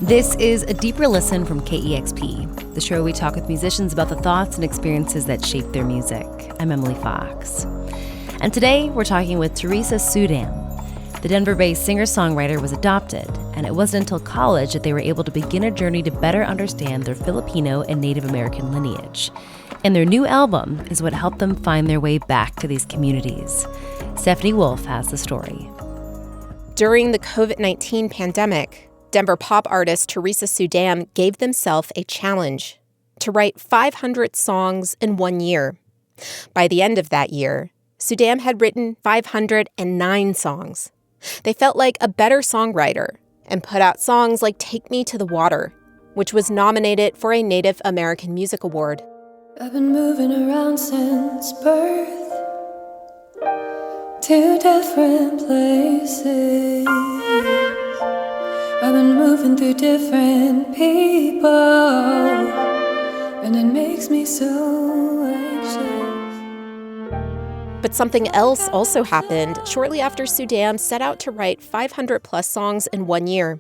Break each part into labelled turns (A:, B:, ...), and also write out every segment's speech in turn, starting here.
A: This is a deeper listen from KEXP, the show where we talk with musicians about the thoughts and experiences that shape their music. I'm Emily Fox. And today we're talking with Teresa Suydam. The Denver-based singer-songwriter was adopted, and it wasn't until college that they were able to begin a journey to better understand their Filipino and Native American lineage. And their new album is what helped them find their way back to these communities. Stephanie Wolf has the story.
B: During the COVID-19 pandemic, Denver pop artist Teresa Suydam gave themselves a challenge to write 500 songs in 1 year. By the end of that year, Suydam had written 509 songs. They felt like a better songwriter and put out songs like Take Me to the Water, which was nominated for a Native American Music Award.
C: I've been moving around since birth, to different places. I've been moving through different people, and it makes me so anxious.
B: But something else also happened shortly after Suydam set out to write 500-plus songs in 1 year.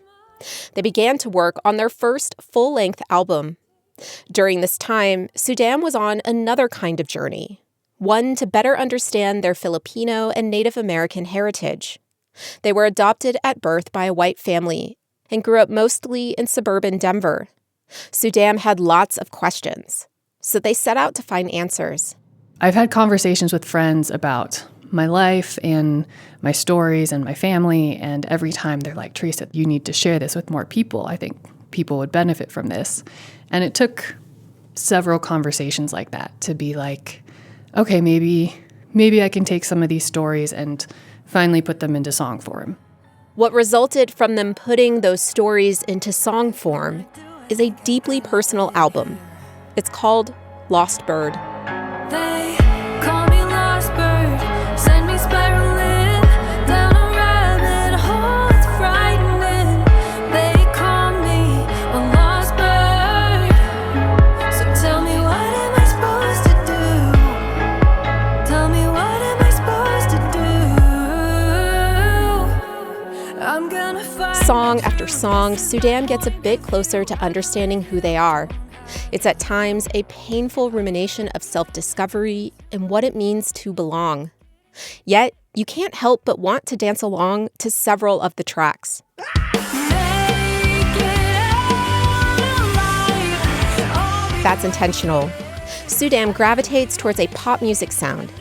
B: They began to work on their first full-length album. During this time, Suydam was on another kind of journey, one to better understand their Filipino and Native American heritage. They were adopted at birth by a white family and grew up mostly in suburban Denver. Suydam had lots of questions, so they set out to find answers.
D: I've had conversations with friends about my life and my stories and my family, and every time they're like, Teresa, you need to share this with more people. I think people would benefit from this. And it took several conversations like that to be like, okay, maybe I can take some of these stories and finally put them into song form.
B: What resulted from them putting those stories into song form is a deeply personal album. It's called Lost Bird.
C: They call me lost bird, send me spiraling down a rabbit hole. It's frightening. They call me a lost bird. So tell me, what am I supposed to do? Tell me, what am I supposed to do? I'm gonna find.
B: Song after song, Suydam gets a bit closer to understanding who they are. It's at times a painful rumination of self-discovery and what it means to belong. Yet, you can't help but want to dance along to several of the tracks. That's intentional. Suydam gravitates towards a pop music sound.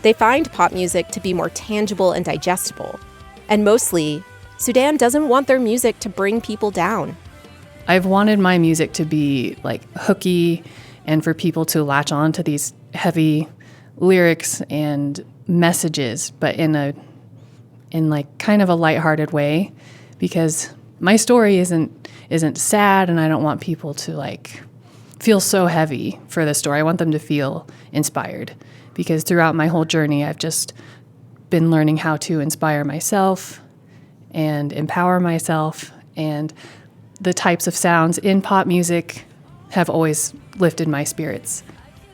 B: They find pop music to be more tangible and digestible. And mostly, Suydam doesn't want their music to bring people down.
D: I've wanted my music to be like hooky and for people to latch on to these heavy lyrics and messages, but in like kind of a lighthearted way, because my story isn't sad, and I don't want people to like feel so heavy for the story. I want them to feel inspired, because throughout my whole journey, I've just been learning how to inspire myself and empower myself, and the types of sounds in pop music have always lifted my spirits.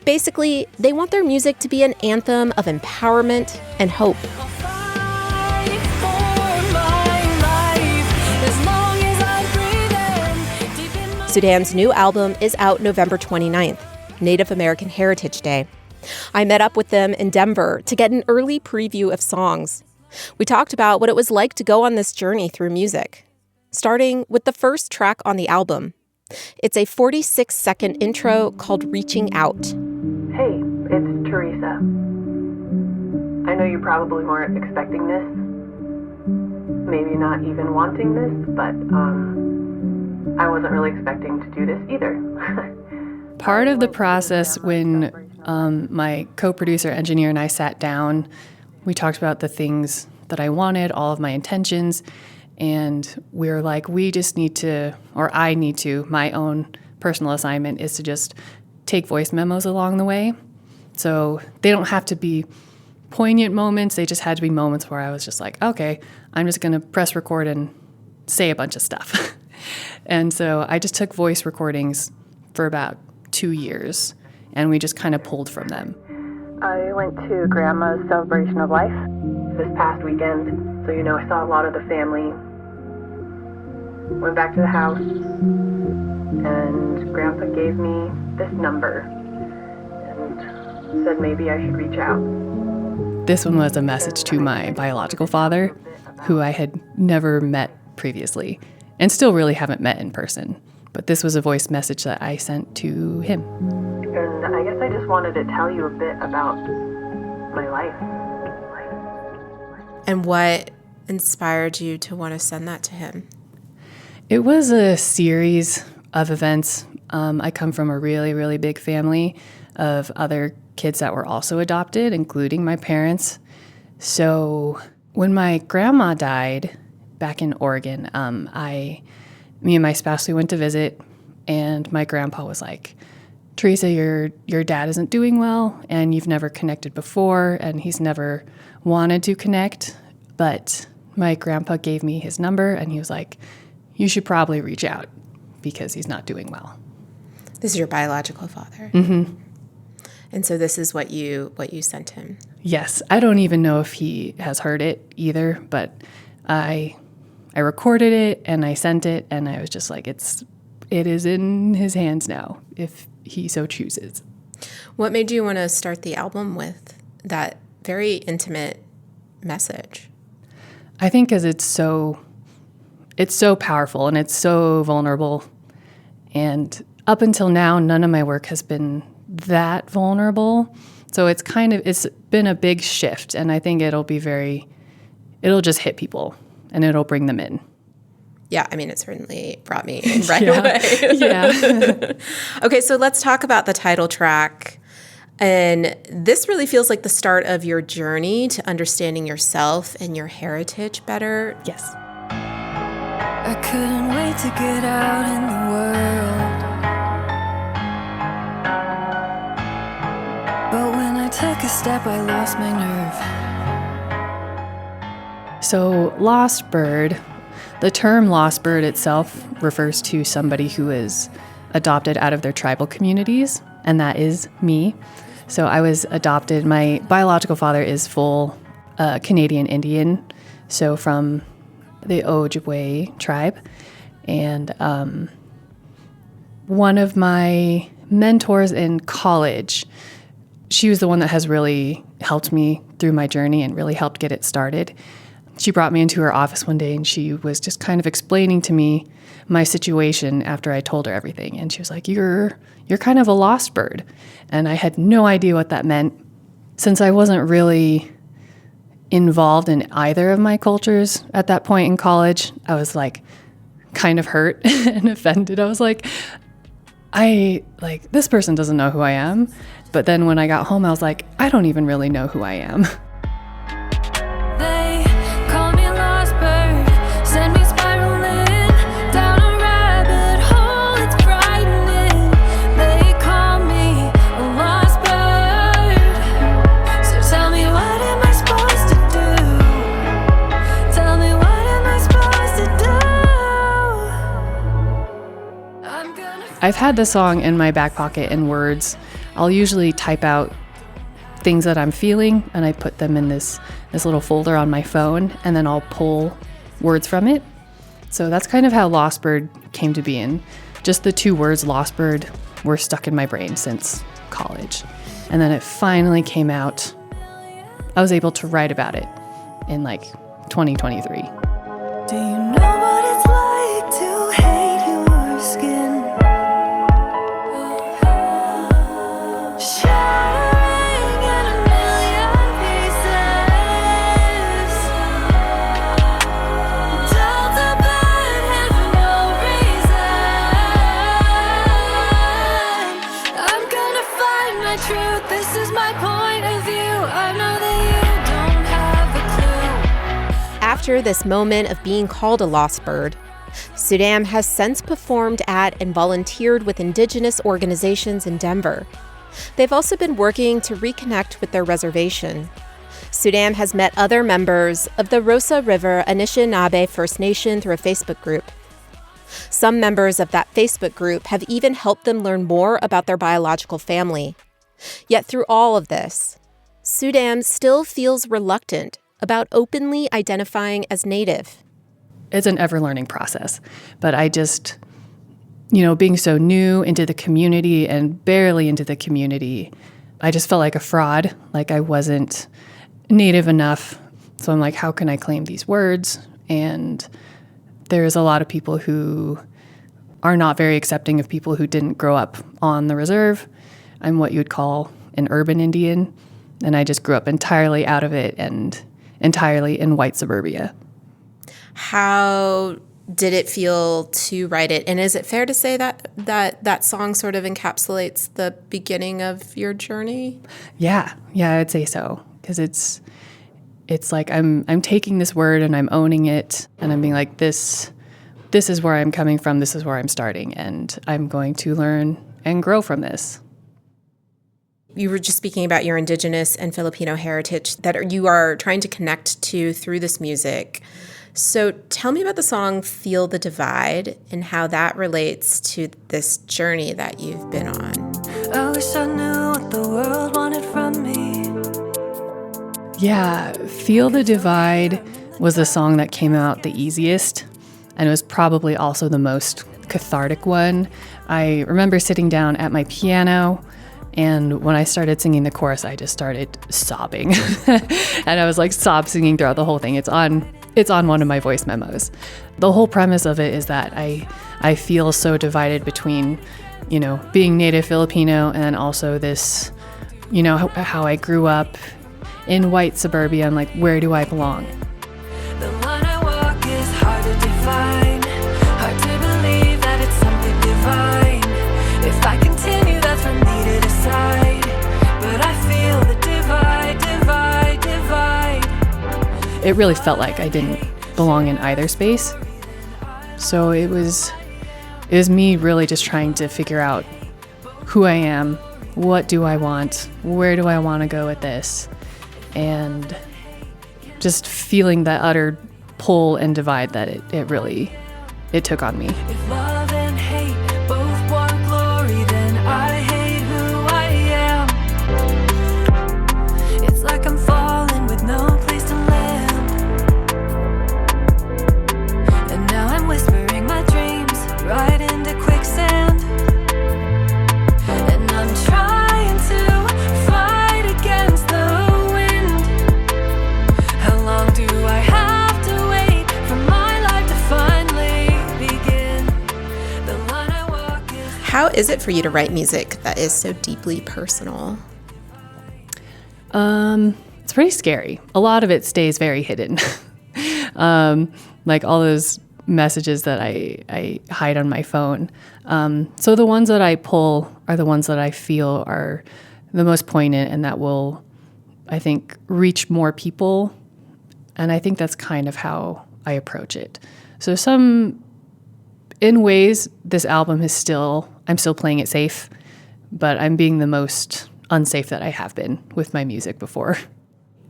B: Basically, they want their music to be an anthem of empowerment and hope. Suydam's new album is out November 29th, Native American Heritage Day. I met up with them in Denver to get an early preview of songs. We talked about what it was like to go on this journey through music, starting with the first track on the album. It's a 46-second intro called Reaching Out.
E: Hey, it's Teresa. I know you probably weren't expecting this, maybe not even wanting this, but I wasn't really expecting to do this either.
D: Part of the process when my co-producer, engineer, and I sat down, we talked about the things that I wanted, all of my intentions, and we were like, we just need to, or I need to, my own personal assignment is to just take voice memos along the way. So they don't have to be poignant moments. They just had to be moments where I was just like, okay, I'm just going to press record and say a bunch of stuff. And so I just took voice recordings for about 2 years, and we just kind of pulled from them.
E: I went to Grandma's celebration of life this past weekend, so I saw a lot of the family. went back to the house, and Grandpa gave me this number and said maybe I should reach out.
D: This one was a message to my biological father, who I had never met previously and still really haven't met in person. But this was a voice message that I sent to him.
E: And I guess I just wanted to tell you a bit about my life.
B: And what inspired you to want to send that to him?
D: It was a series of events. I come from a really, really big family of other kids that were also adopted, including my parents. So when my grandma died back in Oregon, me and my spouse, we went to visit, and my grandpa was like, Teresa, your dad isn't doing well, and you've never connected before, and he's never wanted to connect. But my grandpa gave me his number, and he was like, you should probably reach out because he's not doing well.
B: This is your biological father.
D: Mm-hmm.
B: And so this is what you sent him.
D: Yes. I don't even know if he has heard it either, but I recorded it and I sent it, and I was just like, it is in his hands now if he so chooses.
B: What made you want to start the album with that very intimate message?
D: I think because it's so powerful and it's so vulnerable. And up until now, none of my work has been that vulnerable. So it's been a big shift, and I think it'll just hit people and it'll bring them in.
B: Yeah, I mean, it certainly brought me in right away.
D: Yeah.
B: Okay, so let's talk about the title track. And this really feels like the start of your journey to understanding yourself and your heritage better.
D: Yes.
C: I couldn't wait to get out in the world, but when I took a step, I lost my nerve.
D: So lost bird, the term lost bird itself refers to somebody who is adopted out of their tribal communities, and that is me. So I was adopted. My biological father is full Canadian Indian, so from the Ojibwe tribe. And one of my mentors in college, she was the one that has really helped me through my journey and really helped get it started. She brought me into her office one day, and she was just kind of explaining to me my situation after I told her everything. And she was like, you're kind of a lost bird. And I had no idea what that meant. Since I wasn't really involved in either of my cultures at that point in college, I was like kind of hurt and offended. I was like, this person doesn't know who I am. But then when I got home, I was like, I don't even really know who I am.
C: They call me a lost bird, send me spiraling down a rabbit hole. It's frightening. They call me a lost bird. So tell me, what am I supposed to do? Tell me, what am I supposed to do? I'm gonna
D: I've had the song in my back pocket in words. I'll usually type out things that I'm feeling, and I put them in this little folder on my phone, and then I'll pull words from it. So that's kind of how Lost Bird came to be. And just the two words Lost Bird were stuck in my brain since college. And then it finally came out. I was able to write about it in 2023.
C: Do you know what it's like to hate your skin? Shattering in a million pieces. Dealt a bad hand for no reason. I'm gonna find my truth. This is my point of view. I know that you don't have a clue.
B: After this moment of being called a lost bird, Suydam has since performed at and volunteered with Indigenous organizations in Denver. They've also been working to reconnect with their reservation. Suydam has met other members of the Rosa River Anishinaabe First Nation through a Facebook group. Some members of that Facebook group have even helped them learn more about their biological family. Yet through all of this, Suydam still feels reluctant about openly identifying as Native.
D: it's an ever learning process. But I just, being so new into the community and barely into the community, I just felt like a fraud, like I wasn't Native enough. So I'm like, how can I claim these words? And there's a lot of people who are not very accepting of people who didn't grow up on the reserve. I'm what you'd call an urban Indian, and I just grew up entirely out of it and entirely in white suburbia.
B: How did it feel to write it? And is it fair to say that song sort of encapsulates the beginning of your journey?
D: Yeah, I'd say so, because it's like I'm taking this word and I'm owning it, and I'm being like, this is where I'm coming from, this is where I'm starting, and I'm going to learn and grow from this.
B: You were just speaking about your Indigenous and Filipino heritage that you are trying to connect to through this music. So tell me about the song Feel the Divide and how that relates to this journey that you've been on.
C: I wish I knew what the world wanted from me.
D: Yeah, Feel the Divide was the song that came out the easiest, and it was probably also the most cathartic one. I remember sitting down at my piano, and when I started singing the chorus, I just started sobbing. And I was like sob singing throughout the whole thing. It's on one of my voice memos. The whole premise of it is that I feel so divided between, being Native Filipino and also this, how I grew up in white suburbia. I'm like, where do I belong?
C: The line I walk is hard to define. Hard to believe that it's something divine. If I continue, that's for me to decide. But I feel the divide.
D: It really felt like I didn't belong in either space. So it was me really just trying to figure out who I am, what do I want, where do I want to go with this, and just feeling that utter pull and divide that it took on me.
C: If love and hate both want glory, then I hate who I am. It's like I'm falling with no place to land. And now I'm whispering my dreams right into quicksand. And I'm trying to fight against the wind. How long do I have to wait for my life to finally begin? The line I walk is...
B: How is it for you to write music that is so deeply personal?
D: It's pretty scary. A lot of it stays very hidden. Like all those messages that I hide on my phone. So the ones that I pull are the ones that I feel are the most poignant and that will, I think, reach more people. And I think that's kind of how I approach it. So in ways, this album I'm still playing it safe, but I'm being the most unsafe that I have been with my music before.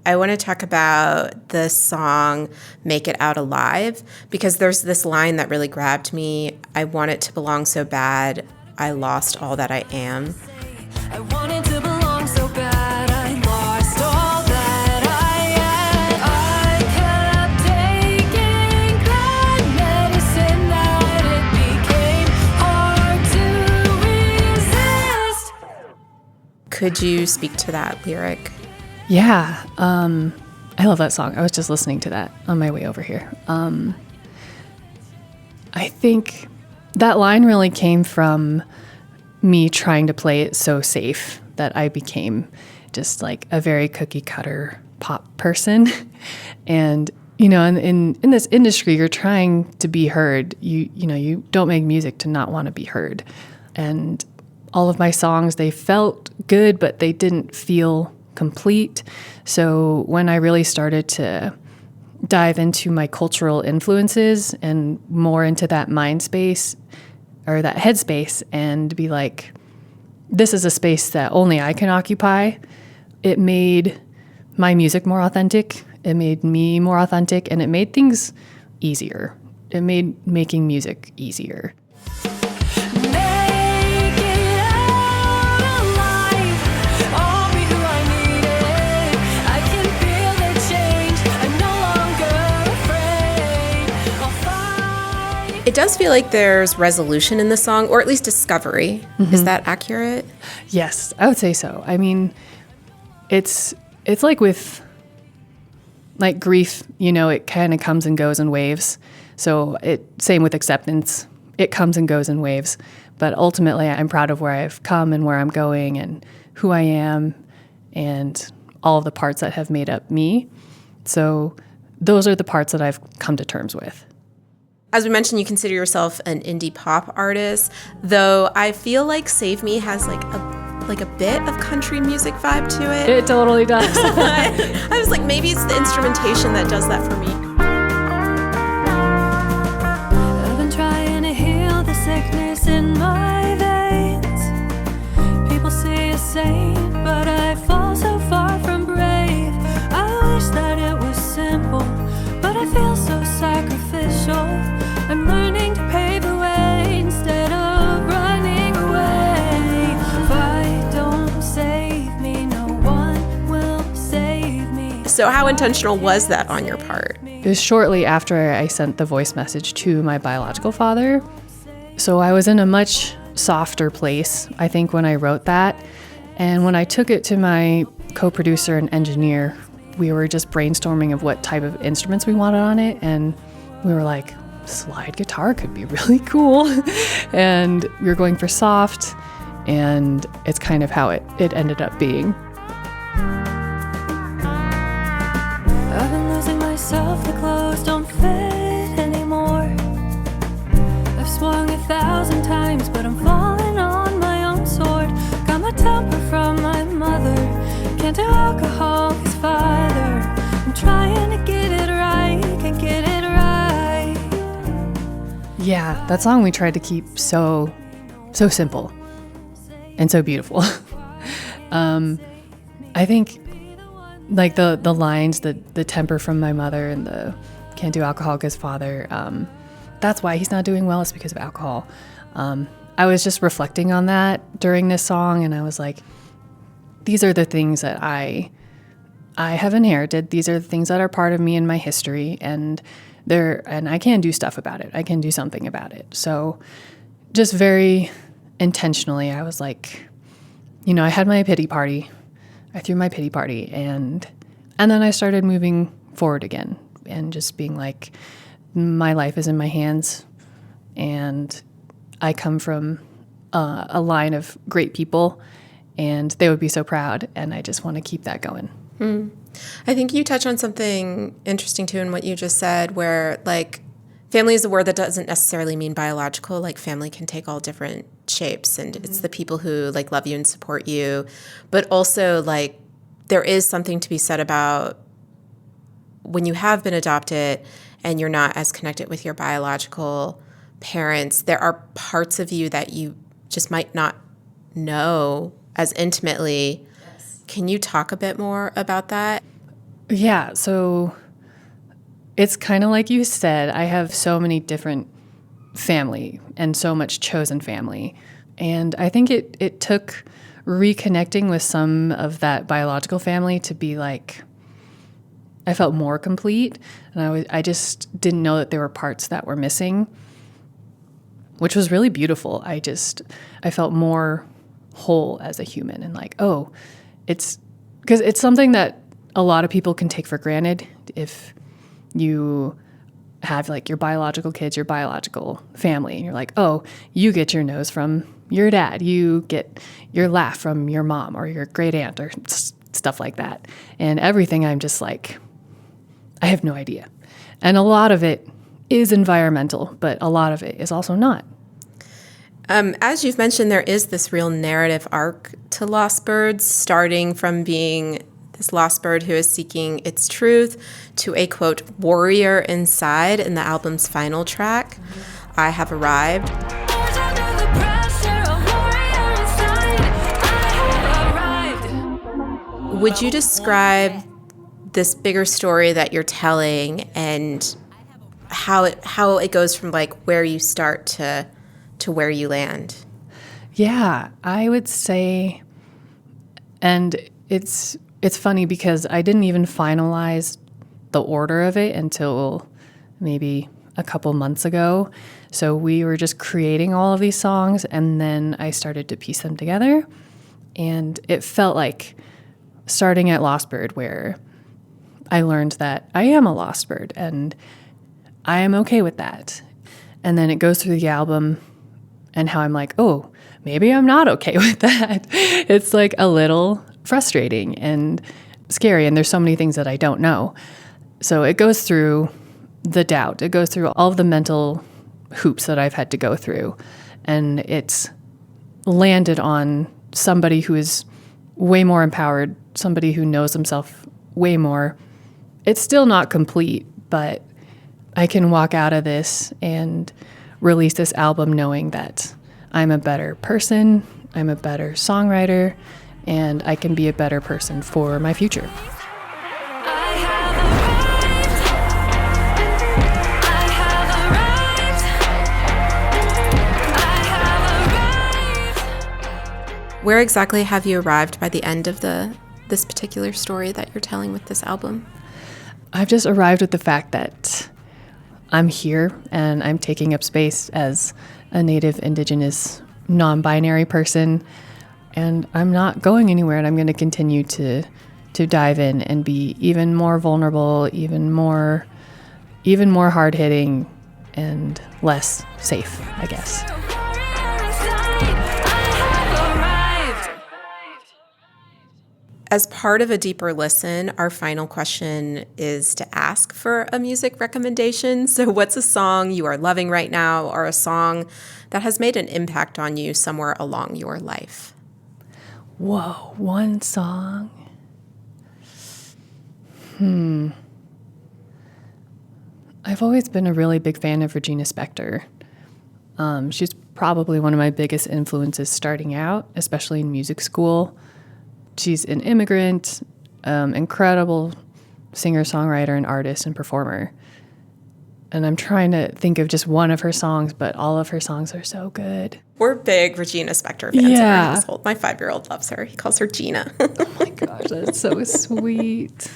B: I want to talk about the song Make It Out Alive, because there's this line that really grabbed me. I want it to belong so bad, I lost all that I am.
C: I wanted to belong so bad, I lost all that I had. I kept taking bad medicine that it became hard to resist.
B: Could you speak to that lyric?
D: Yeah, I love that song. I was just listening to that on my way over here. I think that line really came from me trying to play it so safe that I became just like a very cookie cutter pop person. And, in this industry, you're trying to be heard. You don't make music to not want to be heard. And all of my songs, they felt good, but they didn't feel complete. So when I really started to dive into my cultural influences and more into that mind space or that headspace and be like, this is a space that only I can occupy, it made my music more authentic. It made me more authentic, and it made things easier. It made making music easier.
B: It does feel like there's resolution in the song, or at least discovery. Is that accurate?
D: Yes, I would say so. I mean, it's like with like grief, you know, it kind of comes and goes in waves. So same with acceptance. It comes and goes in waves. But ultimately, I'm proud of where I've come and where I'm going and who I am and all of the parts that have made up me. So those are the parts that I've come to terms with.
B: As we mentioned, you consider yourself an indie pop artist, though I feel like Save Me has like a bit of country music vibe to it.
D: It totally does.
B: I was like, maybe it's the instrumentation that does that for me.
C: I've been trying to heal the sickness in my veins. People say a saint, but I fall so far from brave. I wish that it was simple, but I feel so sacrificial. I'm learning to pave the way instead of running away. If I don't save me, no one will save me.
B: So how intentional was that on your part?
D: It was shortly after I sent the voice message to my biological father. So I was in a much softer place, I think, when I wrote that. And when I took it to my co-producer and engineer, we were just brainstorming of what type of instruments we wanted on it. And we were like, slide guitar could be really cool. And we were going for soft. And it's kind of how it ended up being.
C: I've been losing myself, the clothes don't fit anymore. I've swung 1,000 times, but I'm falling on my own sword. Got my temper from my mother, can't do alcohol 'cause father. I'm trying to get it right, can't get it right.
D: Yeah, that song we tried to keep so simple and so beautiful. I think like the lines, the temper from my mother and the can't do alcohol because father, that's why he's not doing well, is because of alcohol. I was just reflecting on that during this song, and I was like, these are the things that I have inherited. These are the things that are part of me and my history, and I can do stuff about it. I can do something about it. So just very intentionally, I was like, you know, I had my pity party. I threw my pity party, and then I started moving forward again and just being like, my life is in my hands, and I come from a line of great people, and they would be so proud, and I just want to keep that going.
B: I think you touch on something interesting too in what you just said, where like family is a word that doesn't necessarily mean biological. Like family can take all different shapes, and it's the people who like love you and support you. But also like there is something to be said about when you have been adopted and you're not as connected with your biological parents, there are parts of you that you just might not know as intimately. Can you talk a bit more about that?
D: Yeah, so it's kind of like you said, I have so many different family and so much chosen family. And I think it took reconnecting with some of that biological family to be like, I felt more complete. And I just didn't know that there were parts that were missing, which was really beautiful. I felt more whole as a human, and like, oh, it's because it's something that a lot of people can take for granted. If you have like your biological kids, your biological family, and you're like, oh, you get your nose from your dad, you get your laugh from your mom or your great aunt or stuff like that. And everything, I'm just like, I have no idea. And a lot of it is environmental, but a lot of it is also not.
B: As you've mentioned, there is this real narrative arc to Lost Birds, starting from being this lost bird who is seeking its truth to a, quote, warrior inside in the album's final track, I Have Arrived. Would you describe this bigger story that you're telling and how it goes from like where you start to where you land?
D: Yeah, I would say, and it's funny because I didn't even finalize the order of it until maybe a couple months ago. So we were just creating all of these songs, and then I started to piece them together. And it felt like starting at Lost Bird, where I learned that I am a lost bird, and I am okay with that. And then it goes through the album, and how I'm like, oh, maybe I'm not okay with that. It's like a little frustrating and scary, and there's so many things that I don't know. So it goes through the doubt. It goes through all of the mental hoops that I've had to go through, and it's landed on somebody who is way more empowered, somebody who knows himself way more. It's still not complete, but I can walk out of this and release this album knowing that I'm a better person, I'm a better songwriter, and I can be a better person for my future.
B: Where exactly have you arrived by the end of this particular story that you're telling with this album?
D: I've just arrived at the fact that I'm here and I'm taking up space as a Native, Indigenous, non-binary person, and I'm not going anywhere, and I'm going to continue to dive in and be even more vulnerable, even more hard-hitting, and less safe, I guess.
B: As part of a deeper listen, our final question is to ask for a music recommendation. So what's a song you are loving right now, or a song that has made an impact on you somewhere along your life?
D: Whoa, one song. I've always been a really big fan of Regina Spektor. She's probably one of my biggest influences starting out, especially in music school. She's an immigrant, incredible singer-songwriter and artist and performer. And I'm trying to think of just one of her songs, but all of her songs are so good.
B: We're big Regina Spektor fans in our household. My 5-year-old loves her. He calls her Gina.
D: Oh my gosh, that's so sweet.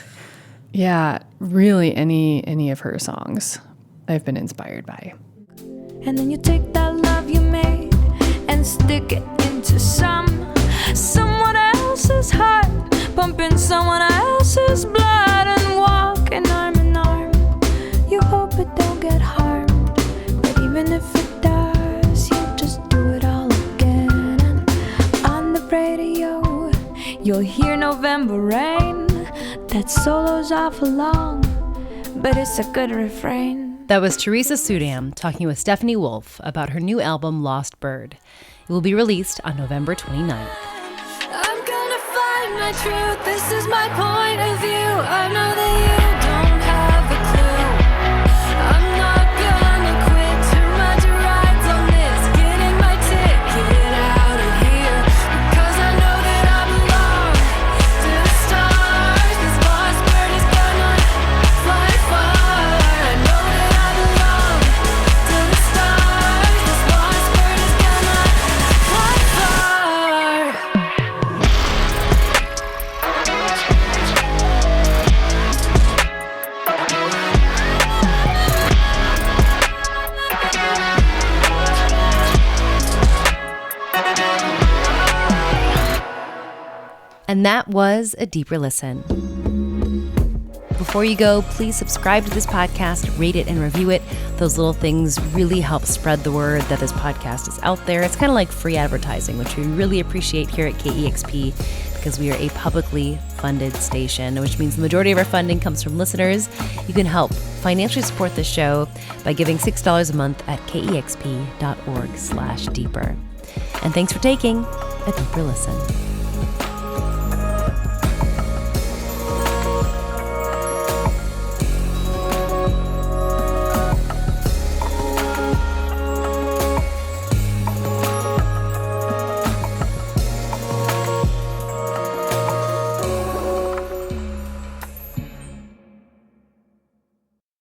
D: Yeah, really any of her songs I've been inspired by.
C: And then you take that love you made and stick it into someone else's heart, pumping someone else's blood, and walking arm in arm. You hope it don't get harmed, but even if it does, you just do it all again. And on the radio, you'll hear November rain. That solo's awful long, but it's a good refrain.
A: That was Teresa Suydam talking with Stephanie Wolf about her new album, Lost Bird. It will be released on November 29th.
C: I'm gonna find my truth. This is my point of view. I know that you don't have a clue. I'm not gonna quit. Too much rides on this. Getting my ticket out of here, because I know that I belong to the stars. This lost bird is gonna fly far. I know that I belong to the stars. This lost bird is gonna fly far.
A: And that was a deeper listen. Before you go, please subscribe to this podcast, rate it and review it. Those little things really help spread the word that this podcast is out there. It's kind of like free advertising, which we really appreciate here at KEXP, because we are a publicly funded station, which means the majority of our funding comes from listeners. You can help financially support this show by giving $6 a month at kexp.org/deeper. And thanks for taking a deeper listen.